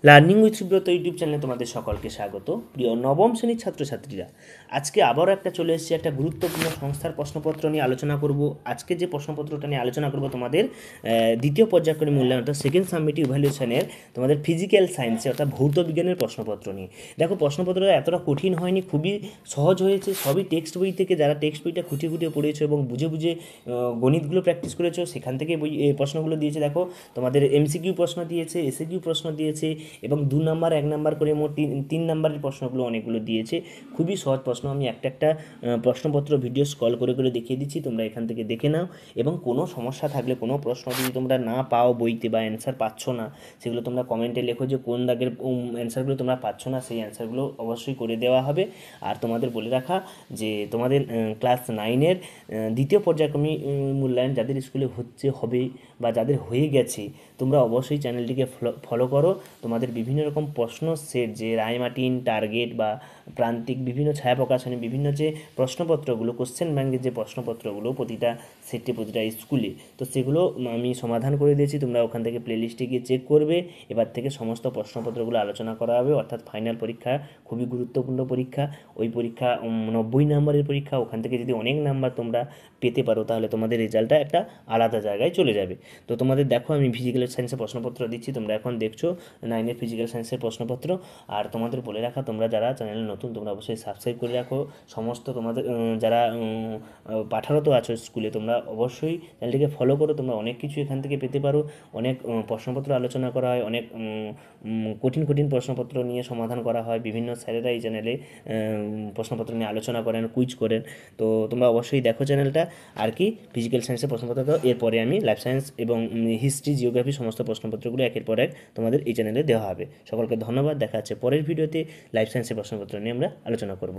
Learning with Subrata YouTube চ্যানেলে তোমাদের সকলকে স্বাগত। প্রিয় নবম শ্রেণীর ছাত্রছাত্রীরা, আজকে আবারও একটা চলে এসেছে একটা গুরুত্বপূর্ণ সংস্থার প্রশ্নপত্র নিয়ে আলোচনা করব। আজকে যে প্রশ্নপত্রটা নিয়ে আলোচনা করব তোমাদের দ্বিতীয় পর্যায়ক্রমিক মূল্যায়ন অর্থাৎ সেকেন্ড সাবমিটিভ ইভ্যালুয়েশনের তোমাদের ফিজিক্যাল সায়েন্সে অর্থাৎ ভৌত বিজ্ঞানের প্রশ্নপত্র নিয়ে। দেখো প্রশ্নপত্রটা এতটা কঠিন হয়নি, খুবই সহজ হয়েছে। সবই টেক্সট বই থেকে, যারা টেক্সট বইটা খুঁটিয়ে খুঁটিয়ে পড়েছো এবং বুঝে বুঝে গণিতগুলো প্র্যাকটিস করেছো সেখান থেকে প্রশ্নগুলো দিয়েছে। দেখো তোমাদের এমসিকিউ প্রশ্ন দিয়েছে, এসএকিউ প্রশ্ন দিয়েছে এবং 2 নাম্বার 1 নাম্বার করে মোট 3 নাম্বারের প্রশ্নগুলো অনেকগুলো দিয়েছে। খুবই সহজ প্রশ্ন। আমি একটা একটা প্রশ্নপত্র ভিডিও স্ক্রল করে করে দেখিয়ে দিচ্ছি, তোমরা এখান থেকে দেখে নাও। এবং কোনো সমস্যা থাকলে, কোনো প্রশ্ন যদি তোমরা না পাও বইতে বা অ্যান্সার পাচ্ছ না, সেগুলো তোমরা কমেন্টে লেখো যে কোন দাগের অ্যান্সারগুলো তোমরা পাচ্ছ না, সেই অ্যান্সারগুলো অবশ্যই করে দেওয়া হবে। আর তোমাদের বলে রাখা যে তোমাদের ক্লাস 9-এর দ্বিতীয় পর্যায়ক্রমিক মূল্যায়ন যাদের স্কুলে হবে বা যাদের হয়ে গেছে, তোমরা অবশ্যই চ্যানেলটিকে ফলো করো। তোমাদের বিভিন্ন রকম প্রশ্ন সেট, যে রায়মার্টিন, টার্গেট বা প্রান্তিক, বিভিন্ন ছায়া প্রকাশনী, বিভিন্ন যে প্রশ্নপত্রগুলো, কোশ্চেন ব্যাংকের যে প্রশ্নপত্রগুলো প্রতিটা সেটে প্রতিটা স্কুলে, তো সেগুলো আমি সমাধান করে দিয়েছি। তোমরা ওখান থেকে প্লেলিস্টে গিয়ে চেক করবে। এবার থেকে সমস্ত প্রশ্নপত্রগুলো আলোচনা করা হবে। অর্থাৎ ফাইনাল পরীক্ষা খুবই গুরুত্বপূর্ণ পরীক্ষা। ওই পরীক্ষা 90 নাম্বারের পরীক্ষা। ওখান থেকে যদি অনেক নাম্বার তোমরা পেতে পারো তাহলে তোমাদের রেজাল্টটা একটা আলাদা জায়গায় চলে যাবে। তো তোমাদের দেখো আমি ফিজিক্যাল সায়েন্সের প্রশ্নপত্র দিচ্ছি, তোমরা এখন দেখছো 9-এর ফিজিক্যাল সায়েন্সের প্রশ্নপত্র। আর তোমাদের বলে রাখা, তোমরা যারা চ্যানেলে নতুন তোমরা অবশ্যই সাবস্ক্রাইব করে রাখো। সমস্ত তোমাদের যারা পাঠারত আছো স্কুলে, তোমরা অবশ্যই চ্যানেলটিকে ফলো করো। তোমরা অনেক কিছু এখান থেকে পেতে পারো। অনেক প্রশ্নপত্র আলোচনা করা হয়, অনেক কঠিন কঠিন প্রশ্নপত্র নিয়ে সমাধান করা হয়। বিভিন্ন স্যারেরা এই চ্যানেলে প্রশ্নপত্র নিয়ে আলোচনা করেন, কুইজ করেন। তো তোমরা অবশ্যই দেখো চ্যানেলটা। আর কি, ফিজিক্যাল সায়েন্সের প্রশ্নপত্র দাও, এরপরে আমি লাইফ সায়েন্স এবং হিস্ট্রি, জিওগ্রাফি সমস্ত প্রশ্নপত্রগুলো একের পর এক তোমাদের এই চ্যানেলে দেওয়া হবে। সকলকে ধন্যবাদ। দেখা যাচ্ছে পরের ভিডিওতে লাইফ সায়েন্সের প্রশ্নপত্র নিয়ে আমরা আলোচনা করব।